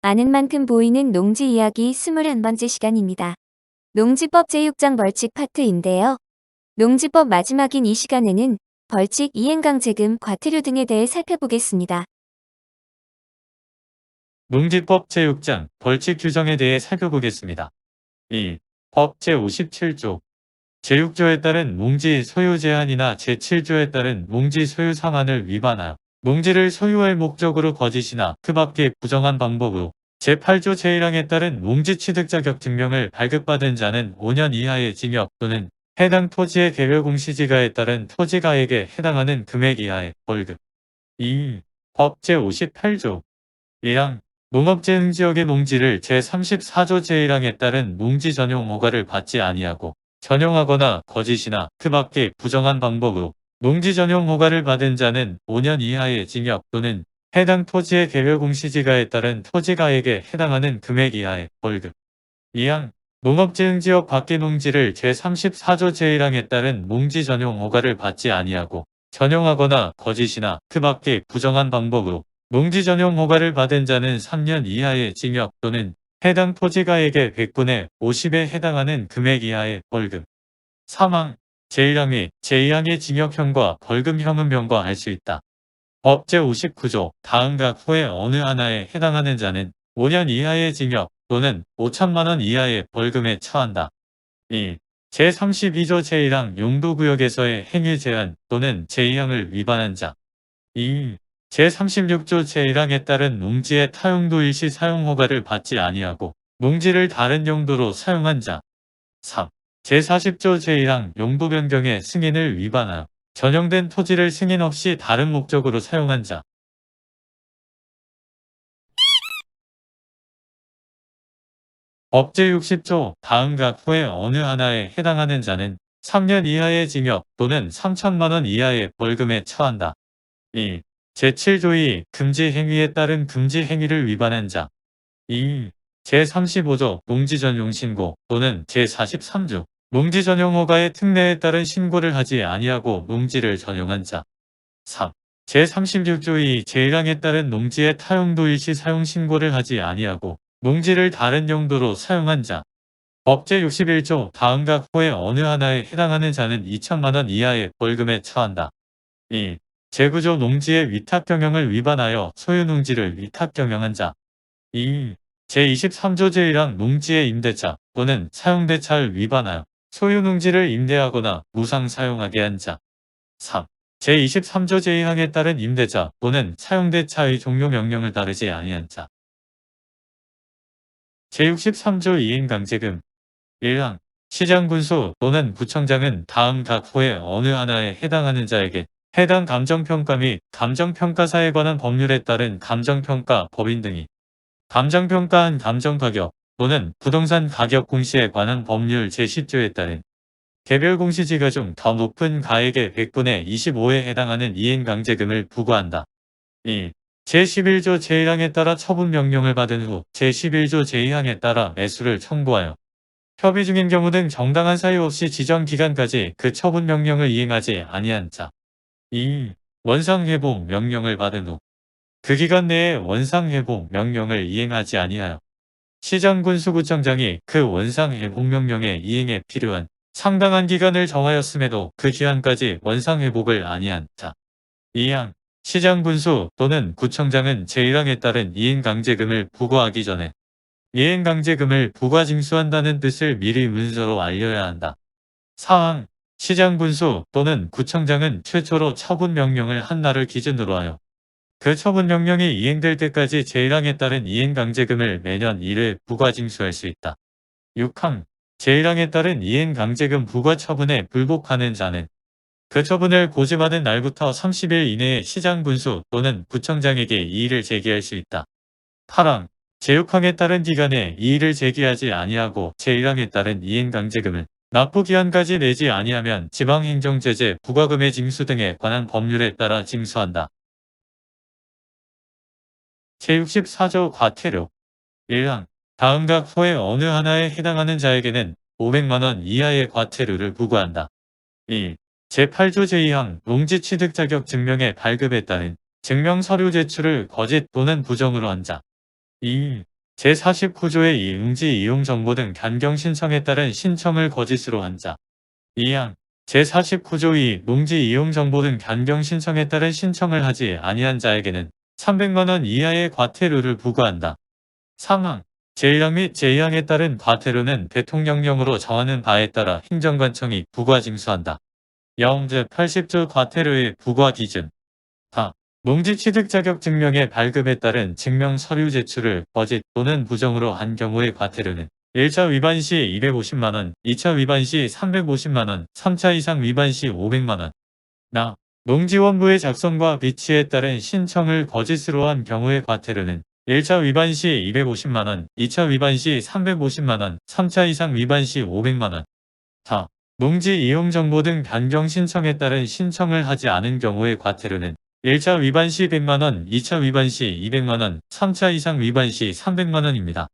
아는 만큼 보이는 농지 이야기 21번째 시간입니다. 농지법 제6장 벌칙 파트인데요. 농지법 마지막인 이 시간에는 벌칙, 이행강제금, 과태료 등에 대해 살펴보겠습니다. 농지법 제6장 벌칙 규정에 대해 살펴보겠습니다. 1. 법 제57조 제6조에 따른 농지 소유 제한이나 제7조에 따른 농지 소유 상한을 위반하여 농지를 소유할 목적으로 거짓이나 그 밖의 부정한 방법으로 제8조 제1항에 따른 농지 취득 자격 증명을 발급받은 자는 5년 이하의 징역 또는 해당 토지의 개별 공시지가에 따른 토지가액에 해당하는 금액 이하의 벌금. 2. 법 제58조 1항 농업재능지역의 농지를 제34조 제1항에 따른 농지 전용 허가를 받지 아니하고 전용하거나 거짓이나 그 밖의 부정한 방법으로 농지 전용 허가를 받은 자는 5년 이하의 징역 또는 해당 토지의 개별 공시지가에 따른 토지가액에 해당하는 금액 이하의 벌금. 2항 농업재능지역 밖의 농지를 제34조 제1항에 따른 농지 전용 허가를 받지 아니하고 전용하거나 거짓이나 그 밖의 부정한 방법으로 농지 전용 허가를 받은 자는 3년 이하의 징역 또는 해당 토지가액의 100분의 50에 해당하는 금액 이하의 벌금. 3항 제1항 제2항의 징역형과 벌금형은 명과할 수 있다. 법 제59조 다음 각 후에 어느 하나에 해당하는 자는 5년 이하의 징역 또는 5천만 원 이하의 벌금에 처한다. 1. 제32조 제1항 용도구역에서의 행위 제한 또는 제2항을 위반한 자. 2. 제36조 제1항에 따른 농지의 타용도 일시 사용 허가를 받지 아니하고 농지를 다른 용도로 사용한 자. 3. 제40조 제1항 용도 변경의 승인을 위반하여 전용된 토지를 승인 없이 다른 목적으로 사용한 자. 법 제60조 다음 각 후에 어느 하나에 해당하는 자는 3년 이하의 징역 또는 3천만 원 이하의 벌금에 처한다. 1. 제7조 2 금지 행위에 따른 금지 행위를 위반한 자. 2. 제35조 농지 전용 신고 또는 제43조 농지 전용 허가의 특례에 따른 신고를 하지 아니하고 농지를 전용한 자. 3. 제36조 2 제1항에 따른 농지의 타용도 일시 사용 신고를 하지 아니하고 농지를 다른 용도로 사용한 자. 법 제61조 다음 각 후에 어느 하나에 해당하는 자는 2천만 원 이하의 벌금에 처한다. 1. 제9조 농지의 위탁 경영을 위반하여 소유 농지를 위탁 경영한 자. 2. 제23조 제1항 농지의 임대차 또는 사용대차를 위반하여 소유 농지를 임대하거나 무상 사용하게 한 자. 3. 제23조 제2항에 따른 임대차 또는 사용대차의 종료 명령을 따르지 아니한 자. 제63조 이행강제금 1항 시장군수 또는 구청장은 다음 각 후에 어느 하나에 해당하는 자에게 해당 감정평가 및 감정평가사에 관한 법률에 따른 감정평가 법인 등이 감정평가한 감정가격 또는 부동산 가격 공시에 관한 법률 제10조에 따른 개별 공시지가 중 더 높은 가액의 100분의 25에 해당하는 이행강제금을 부과한다. 1. 제11조 제1항에 따라 처분명령을 받은 후 제11조 제2항에 따라 매수를 청구하여 협의 중인 경우 등 정당한 사유 없이 지정 기간까지 그 처분명령을 이행하지 아니한 자. 2. 원상회복 명령을 받은 후 그 기간 내에 원상회복 명령을 이행하지 아니하여 시장군수구청장이 그 원상회복 명령의 이행에 필요한 상당한 기간을 정하였음에도 그 기한까지 원상회복을 아니한 자. 2항 시장군수 또는 구청장은 제1항에 따른 이행강제금을 부과하기 전에 이행강제금을 부과징수한다는 뜻을 미리 문서로 알려야 한다. 4항 시장군수 또는 구청장은 최초로 처분명령을 한 날을 기준으로 하여 그 처분명령이 이행될 때까지 제1항에 따른 이행강제금을 매년 1회 부과징수할 수 있다. 6항 제1항에 따른 이행강제금 부과 처분에 불복하는 자는 그 처분을 고지하는 날부터 30일 이내에 시장군수 또는 구청장에게 이의를 제기할 수 있다. 8항 제6항에 따른 기간에 이의를 제기하지 아니하고 제1항에 따른 이행강제금을 납부기한까지 내지 아니하면 지방행정제재 부과금의 징수 등에 관한 법률에 따라 징수한다. 제64조 과태료 1항 다음 각 후에 어느 하나에 해당하는 자에게는 500만원 이하의 과태료를 부과한다. 1. 제8조 제2항 농지 취득 자격 증명의 발급에 따른 증명 서류 제출을 거짓 또는 부정으로 한 자. 2. 제49조의 이 응지 이용 정보 등 변경 신청에 따른 신청을 거짓으로 한 자. 2항 제49조 2 농지 이용 정보 등 변경 신청에 따른 신청을 하지 아니한 자에게는 300만 원 이하의 과태료를 부과한다. 3항 제1항 및 제2항에 따른 과태료는 대통령령으로 정하는 바에 따라 행정관청이 부과 징수한다. 제 80조 과태료의 부과 기준. 다. 농지 취득 자격 증명의 발급에 따른 증명 서류 제출을 거짓 또는 부정으로 한 경우의 과태료는 1차 위반 시 250만 원, 2차 위반 시 350만 원, 3차 이상 위반 시 500만 원. 농지원부의 작성과 비치에 따른 신청을 거짓으로 한 경우의 과태료는 1차 위반 시 250만 원, 2차 위반 시 350만 원, 3차 이상 위반 시 500만 원. 농지 이용 정보 등 변경 신청에 따른 신청을 하지 않은 경우의 과태료는 1차 위반 시 100만 원, 2차 위반 시 200만 원, 3차 이상 위반 시 300만 원입니다.